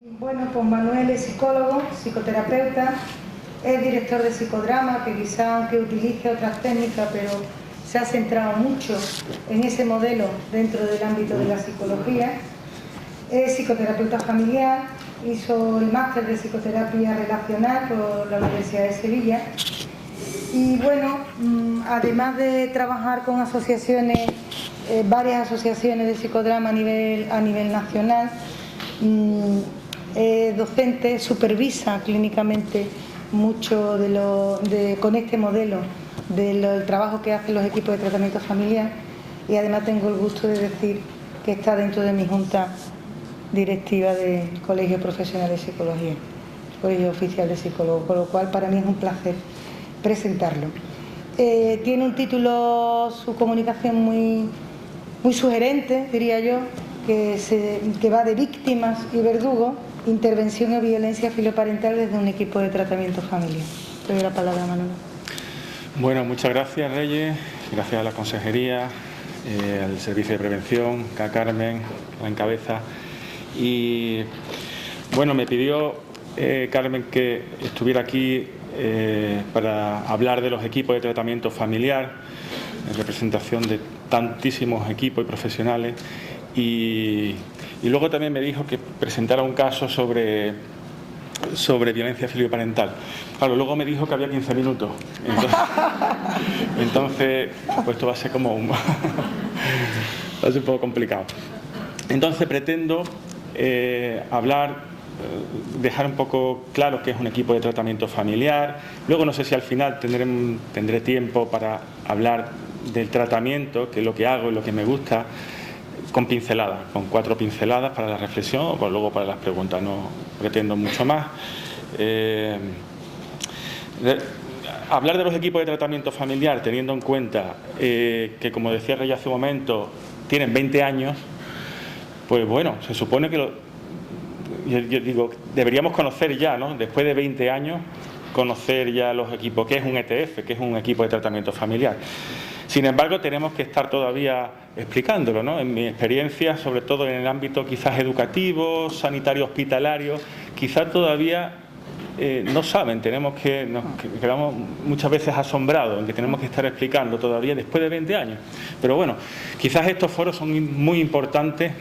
Bueno, pues Manuel es psicólogo, psicoterapeuta, es director de psicodrama, que quizá aunque utilice otras técnicas, pero se ha centrado mucho en ese modelo dentro del ámbito de la psicología. Es psicoterapeuta familiar, hizo el máster de psicoterapia relacional por la Universidad de Sevilla. Y bueno, además de trabajar con asociaciones, varias asociaciones de psicodrama a nivel nacional, docente, supervisa clínicamente mucho con este modelo del trabajo que hacen los equipos de tratamiento familiar, y además tengo el gusto de decir que está dentro de mi junta directiva del Colegio Profesional de Psicología, Colegio Oficial de Psicólogos, con lo cual para mí es un placer presentarlo. Tiene un título, su comunicación muy sugerente, diría yo, que va de víctimas y verdugos, intervención y violencia filoparental desde un equipo de tratamiento familiar. Te doy la palabra, Manuel. Bueno, muchas gracias, Reyes, gracias a la Consejería, al Servicio de Prevención, a Carmen, a la encabeza. Y bueno, me pidió Carmen que estuviera aquí para hablar de los equipos de tratamiento familiar, en representación de tantísimos equipos y profesionales. Y luego también me dijo que presentara un caso sobre violencia filoparental. Claro, luego me dijo que había 15 minutos. Entonces pues esto va a ser como va a ser un poco complicado. Entonces pretendo dejar un poco claro qué es un equipo de tratamiento familiar. Luego no sé si al final tendré tiempo para hablar del tratamiento, que es lo que hago y lo que me gusta, con pinceladas, con 4 pinceladas para la reflexión o luego para las preguntas. No pretendo mucho más. Hablar de los equipos de tratamiento familiar teniendo en cuenta que, como decía Rey hace un momento, tienen 20 años, pues bueno, se supone que yo digo, deberíamos conocer ya, ¿no? Después de 20 años, conocer ya los equipos, qué es un ETF, qué es un equipo de tratamiento familiar. Sin embargo, tenemos que estar todavía explicándolo, ¿no? En mi experiencia, sobre todo en el ámbito quizás educativo, sanitario, hospitalario, quizás todavía no saben, quedamos muchas veces asombrados en que tenemos que estar explicando todavía después de 20 años. Pero bueno, quizás estos foros son muy importantes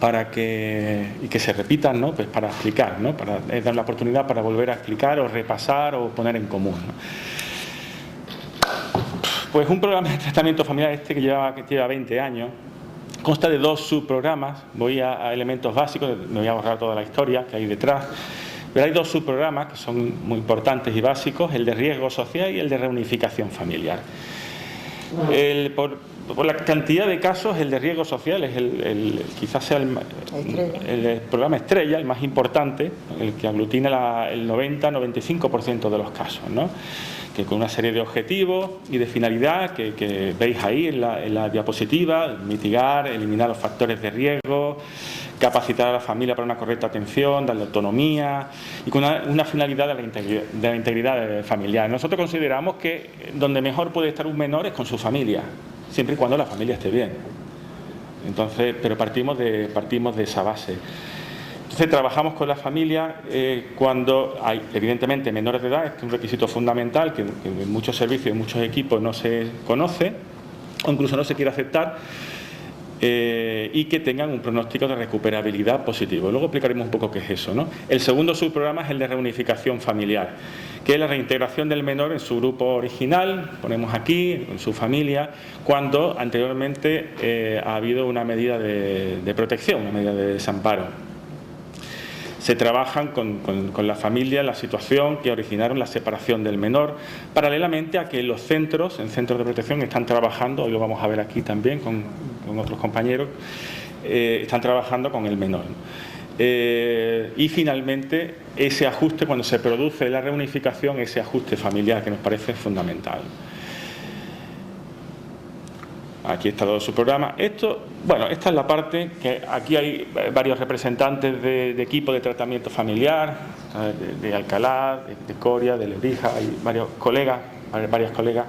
y que se repitan, ¿no? Pues para explicar, ¿no? Para dar la oportunidad para volver a explicar o repasar o poner en común, ¿no? Pues un programa de tratamiento familiar que lleva 20 años, consta de 2 subprogramas. Voy a elementos básicos, me voy a borrar toda la historia que hay detrás, pero hay 2 subprogramas que son muy importantes y básicos: el de riesgo social y el de reunificación familiar. Por la cantidad de casos, el de riesgo social es quizás sea el programa estrella, el más importante, el que aglutina el 90-95% de los casos, ¿no? Que con una serie de objetivos y de finalidad que veis ahí en la diapositiva: mitigar, eliminar los factores de riesgo, capacitar a la familia para una correcta atención, darle autonomía, y con una finalidad de la integridad familiar. Nosotros consideramos que donde mejor puede estar un menor es con su familia, siempre y cuando la familia esté bien. Entonces, pero partimos de esa base. Entonces trabajamos con la familia cuando hay, evidentemente, menores de edad. Este es un requisito fundamental que en muchos servicios y en muchos equipos no se conoce o incluso no se quiere aceptar, y que tengan un pronóstico de recuperabilidad positivo. Luego explicaremos un poco qué es eso, ¿no? El segundo subprograma es el de reunificación familiar, que es la reintegración del menor en su grupo original, ponemos aquí, en su familia, cuando anteriormente ha habido una medida de protección, una medida de desamparo. Se trabajan con la familia en la situación que originaron la separación del menor, paralelamente a que los en centros de protección están trabajando, hoy lo vamos a ver aquí también con otros compañeros, están trabajando con el menor. Y finalmente ese ajuste, cuando se produce la reunificación, ese ajuste familiar que nos parece fundamental. Aquí está todo su programa. Esta es la parte que aquí hay varios representantes de equipo de tratamiento familiar, de Alcalá, de Coria, de Lebrija, hay varias colegas,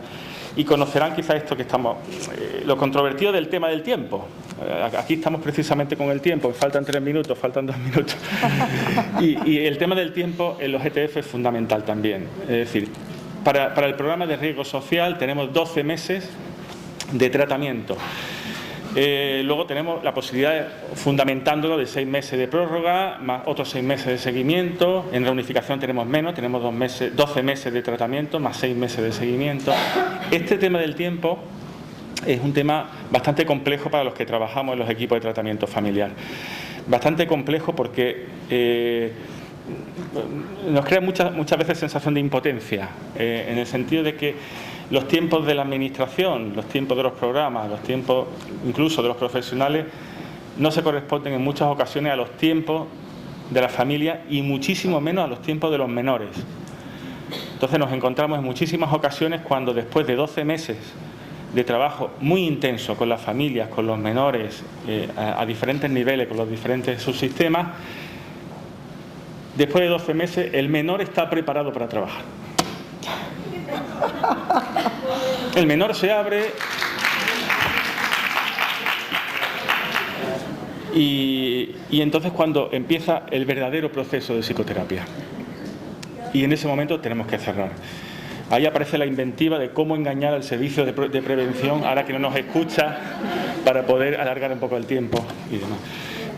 y conocerán quizá esto que lo controvertido del tema del tiempo. Aquí estamos precisamente con el tiempo, faltan 3 minutos, faltan 2 minutos. Y el tema del tiempo en los ETF es fundamental también. Es decir, para el programa de riesgo social tenemos 12 meses de tratamiento. Luego tenemos la posibilidad, fundamentándolo, de 6 meses de prórroga, más otros 6 meses de seguimiento. En reunificación tenemos menos, tenemos 12 meses de tratamiento, más 6 meses de seguimiento. Este tema del tiempo es un tema bastante complejo para los que trabajamos en los equipos de tratamiento familiar. Bastante complejo porque nos crea muchas veces sensación de impotencia, en el sentido de que los tiempos de la administración, los tiempos de los programas, los tiempos incluso de los profesionales no se corresponden en muchas ocasiones a los tiempos de la familia y muchísimo menos a los tiempos de los menores. Entonces nos encontramos en muchísimas ocasiones cuando después de 12 meses de trabajo muy intenso con las familias, con los menores, a diferentes niveles, con los diferentes subsistemas, después de 12 meses el menor está preparado para trabajar. El menor se abre y entonces cuando empieza el verdadero proceso de psicoterapia. Y en ese momento tenemos que cerrar. Ahí aparece la inventiva de cómo engañar al servicio de prevención, ahora que no nos escucha, para poder alargar un poco el tiempo y demás.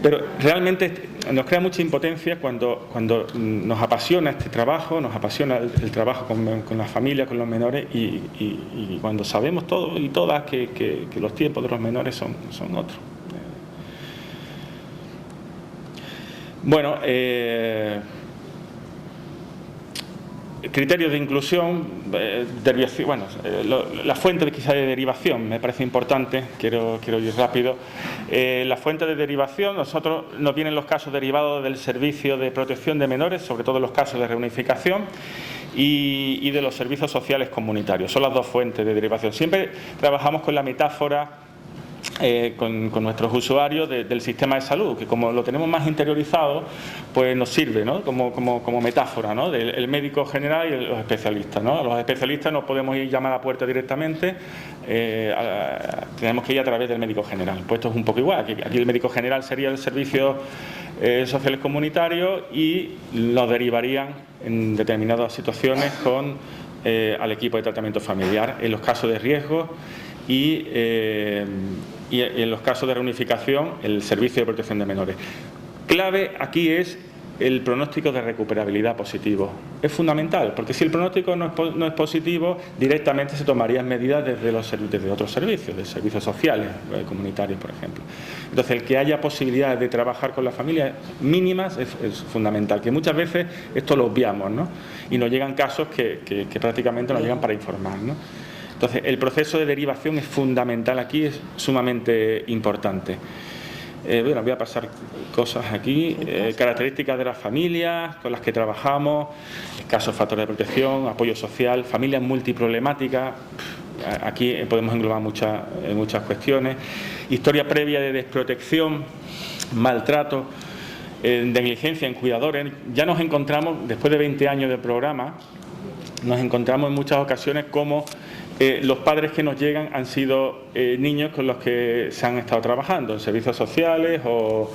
Pero realmente nos crea mucha impotencia cuando nos apasiona este trabajo, nos apasiona el trabajo con las familias, con los menores, y cuando sabemos todos y todas que los tiempos de los menores son otros. Bueno, criterios de inclusión, la fuente quizá de derivación me parece importante, quiero ir rápido. La fuente de derivación, nosotros nos vienen los casos derivados del servicio de protección de menores, sobre todo los casos de reunificación, y de los servicios sociales comunitarios. Son las dos fuentes de derivación. Siempre trabajamos con la metáfora con nuestros usuarios del sistema de salud, que como lo tenemos más interiorizado, pues nos sirve, ¿no? como metáfora, ¿no? Del médico general y los especialistas, ¿no? Los especialistas no podemos ir llamar a la puerta directamente, tenemos que ir a través del médico general. Pues esto es un poco igual, aquí el médico general sería el servicio sociales comunitarios y nos derivarían en determinadas situaciones al equipo de tratamiento familiar en los casos de riesgo y en los casos de reunificación el servicio de protección de menores. Clave aquí es el pronóstico de recuperabilidad positivo. Es fundamental, porque si el pronóstico no es positivo, directamente se tomarían medidas desde otros servicios, de servicios sociales comunitarios, por ejemplo. Entonces, el que haya posibilidades de trabajar con las familias mínimas es fundamental, que muchas veces esto lo obviamos, ¿no? Y nos llegan casos que prácticamente nos llegan para informar, ¿no? Entonces, el proceso de derivación es fundamental aquí, es sumamente importante. Voy a pasar cosas aquí. Características de las familias con las que trabajamos, escasos factores de protección, apoyo social, familias multiproblemáticas. Aquí podemos englobar muchas cuestiones. Historia previa de desprotección, maltrato, negligencia en cuidadores. Ya nos encontramos, después de 20 años de programa, nos encontramos en muchas ocasiones como los padres que nos llegan han sido niños con los que se han estado trabajando en servicios sociales o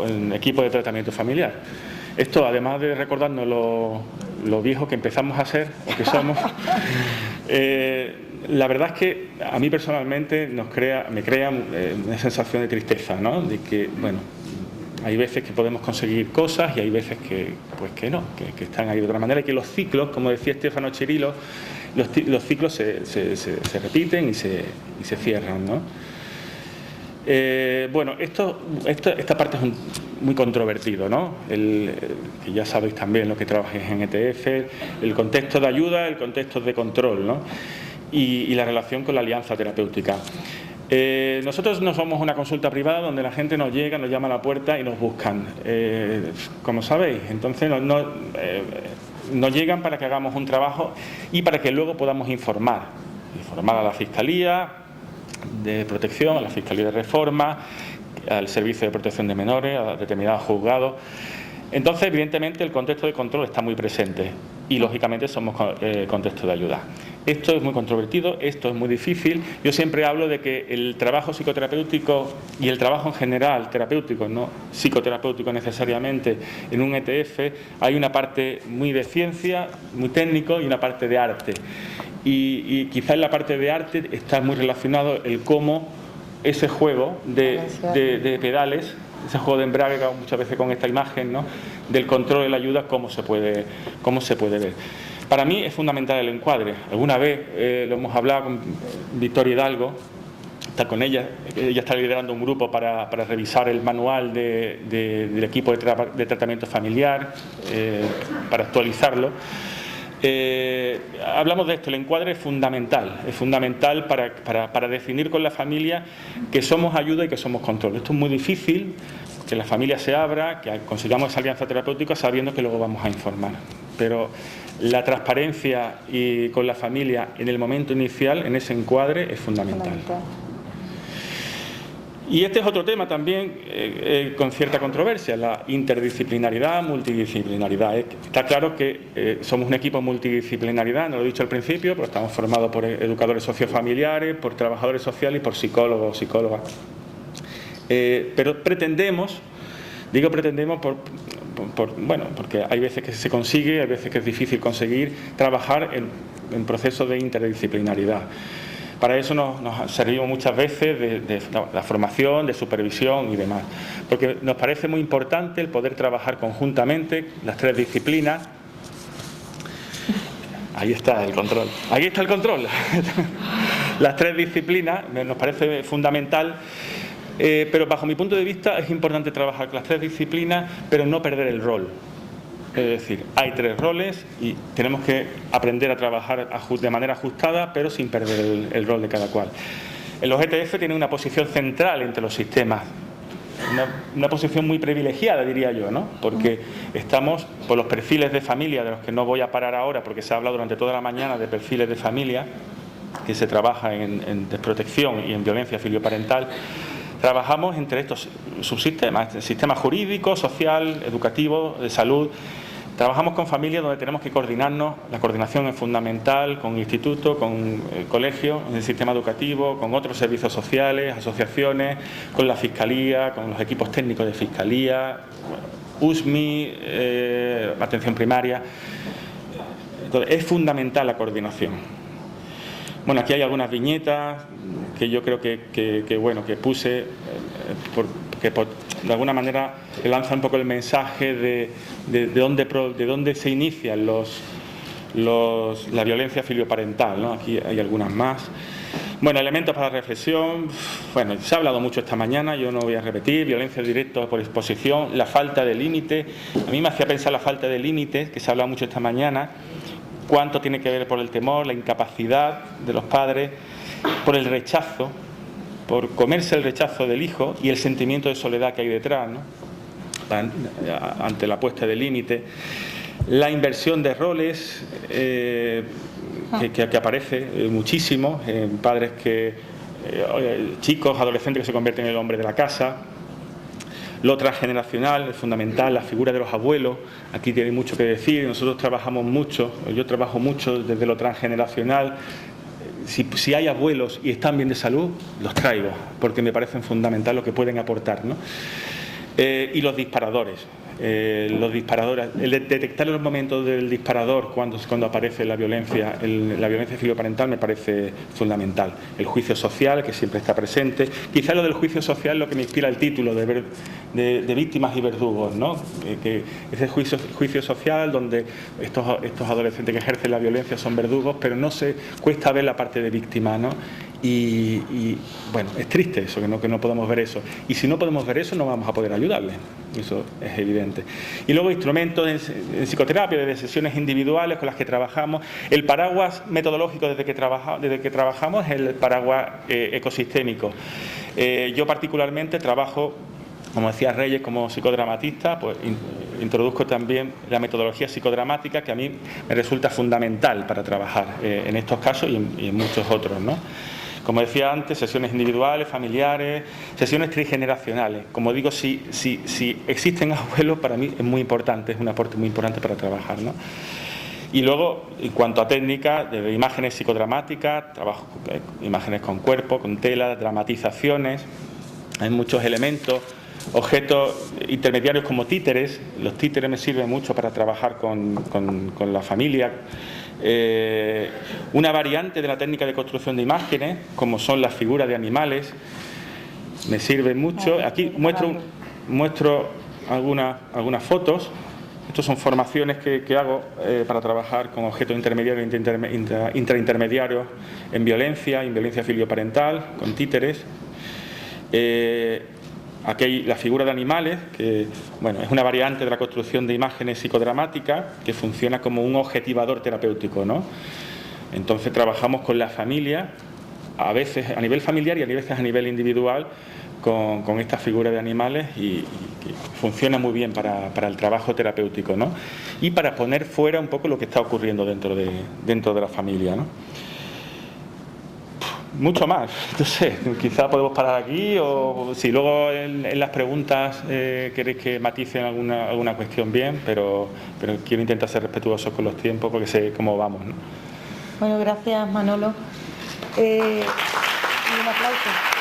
en equipos de tratamiento familiar. Esto, además de recordarnos lo viejos que empezamos a ser o que somos, la verdad es que a mí personalmente me crea una sensación de tristeza, ¿no? De que, bueno, hay veces que podemos conseguir cosas y hay veces que no, que están ahí de otra manera, y que los ciclos, como decía Stefano Cirillo, los ciclos se repiten y se cierran, ¿no? Esta parte es muy controvertido, ¿no? Que ya sabéis también lo que trabajáis en ETF, el contexto de ayuda, el contexto de control, ¿no? Y la relación con la alianza terapéutica. Nosotros no somos una consulta privada donde la gente nos llega, nos llama a la puerta y nos buscan, como sabéis. Entonces nos llegan para que hagamos un trabajo y para que luego podamos informar a la Fiscalía de Protección, a la Fiscalía de Reforma, al Servicio de Protección de Menores, a determinados juzgados. Entonces, evidentemente, el contexto de control está muy presente y, lógicamente, somos contexto de ayuda. Esto es muy controvertido, esto es muy difícil. Yo siempre hablo de que el trabajo psicoterapéutico y el trabajo en general, terapéutico, no psicoterapéutico necesariamente, en un ETF hay una parte muy de ciencia, muy técnico, y una parte de arte. Y quizás en la parte de arte está muy relacionado el cómo ese juego de pedales, ese juego de embrague, muchas veces con esta imagen, ¿no?, del control de la ayuda, cómo se puede ver. Para mí es fundamental el encuadre. Alguna vez lo hemos hablado con Victoria Hidalgo, está con ella está liderando un grupo para revisar el manual del equipo de tratamiento familiar, para actualizarlo. Hablamos de esto, el encuadre es fundamental para definir con la familia que somos ayuda y que somos control. Esto es muy difícil, que la familia se abra, que consigamos esa alianza terapéutica sabiendo que luego vamos a informar. Pero la transparencia y con la familia en el momento inicial, en ese encuadre, es fundamental. Y este es otro tema también con cierta controversia, la interdisciplinaridad, multidisciplinaridad. Está claro que somos un equipo de multidisciplinaridad, no lo he dicho al principio, pero estamos formados por educadores sociofamiliares, por trabajadores sociales y por psicólogos o psicólogas. Pero pretendemos, digo pretendemos porque hay veces que se consigue, hay veces que es difícil conseguir trabajar en procesos de interdisciplinaridad. Para eso nos servimos muchas veces de la formación, de supervisión y demás, porque nos parece muy importante el poder trabajar conjuntamente las tres disciplinas. Ahí está el control. Aquí está el control. Las tres disciplinas nos parece fundamental. Pero bajo mi punto de vista es importante trabajar con las tres disciplinas, pero no perder el rol. Es decir, hay tres roles y tenemos que aprender a trabajar de manera ajustada, pero sin perder el rol de cada cual. Los ETF tienen una posición central entre los sistemas, una posición muy privilegiada, diría yo, ¿no? Porque estamos por los perfiles de familia, de los que no voy a parar ahora, porque se ha hablado durante toda la mañana de perfiles de familia, que se trabaja en desprotección y en violencia filioparental. Trabajamos entre estos subsistemas, el sistema jurídico, social, educativo, de salud. Trabajamos con familias donde tenemos que coordinarnos, la coordinación es fundamental, con institutos, con colegios, en el sistema educativo, con otros servicios sociales, asociaciones, con la Fiscalía, con los equipos técnicos de Fiscalía, USMI, atención primaria. Entonces, es fundamental la coordinación. Bueno, aquí hay algunas viñetas que yo creo que puse, que de alguna manera lanza un poco el mensaje de dónde se inician la violencia filioparental, ¿no? Aquí hay algunas más. Bueno, elementos para la reflexión. Bueno, se ha hablado mucho esta mañana, yo no voy a repetir. Violencia directa por exposición, la falta de límite. A mí me hacía pensar la falta de límite, que se ha hablado mucho esta mañana. Cuánto tiene que ver por el temor, la incapacidad de los padres, por el rechazo, por comerse el rechazo del hijo y el sentimiento de soledad que hay detrás, ¿no? Ante la puesta de límite. La inversión de roles que aparece muchísimo en padres chicos, adolescentes que se convierten en el hombre de la casa. Lo transgeneracional es fundamental, la figura de los abuelos, aquí tiene mucho que decir, nosotros trabajamos mucho, yo trabajo mucho desde lo transgeneracional. Si hay abuelos y están bien de salud, los traigo, porque me parecen fundamental lo que pueden aportar, ¿no? Y los disparadores. El detectar los momentos del disparador cuando aparece la violencia filioparental me parece fundamental. El juicio social, que siempre está presente. Quizá lo del juicio social es lo que me inspira el título de víctimas y verdugos, ¿no? Que ese juicio social donde estos adolescentes que ejercen la violencia son verdugos, pero no se cuesta ver la parte de víctima, ¿no? Y bueno, es triste eso, que no podemos ver eso. Y si no podemos ver eso, no vamos a poder ayudarles. Eso es evidente. Y luego instrumentos en psicoterapia, de sesiones individuales con las que trabajamos. El paraguas metodológico desde que trabajamos es el paraguas ecosistémico. Yo particularmente trabajo, como decía Reyes, como psicodramatista, pues introduzco también la metodología psicodramática, que a mí me resulta fundamental para trabajar en estos casos y en muchos otros, ¿no? Como decía antes, sesiones individuales, familiares, sesiones trigeneracionales. Como digo, si existen abuelos, para mí es muy importante, es un aporte muy importante para trabajar, ¿no? Y luego, en cuanto a técnicas, de imágenes psicodramáticas, trabajo imágenes con cuerpo, con tela, dramatizaciones, hay muchos elementos, objetos intermediarios como títeres. Los títeres me sirven mucho para trabajar con la familia. Una variante de la técnica de construcción de imágenes, como son las figuras de animales, me sirven mucho. Aquí muestro algunas fotos. Estas son formaciones que hago para trabajar con objetos intermediarios e intraintermediarios en violencia filioparental, con títeres. Aquí hay la figura de animales, que bueno, es una variante de la construcción de imágenes psicodramáticas que funciona como un objetivador terapéutico, ¿no? Entonces trabajamos con la familia, a veces a nivel familiar y a veces a nivel individual, con esta figura de animales, y que funciona muy bien para el trabajo terapéutico, ¿no? Y para poner fuera un poco lo que está ocurriendo dentro de la familia, ¿no? Mucho más, no sé, quizá podemos parar aquí, o si luego en las preguntas queréis que maticen alguna cuestión, bien, pero quiero intentar ser respetuoso con los tiempos porque sé cómo vamos, ¿no? Bueno, gracias, Manolo. Y un aplauso.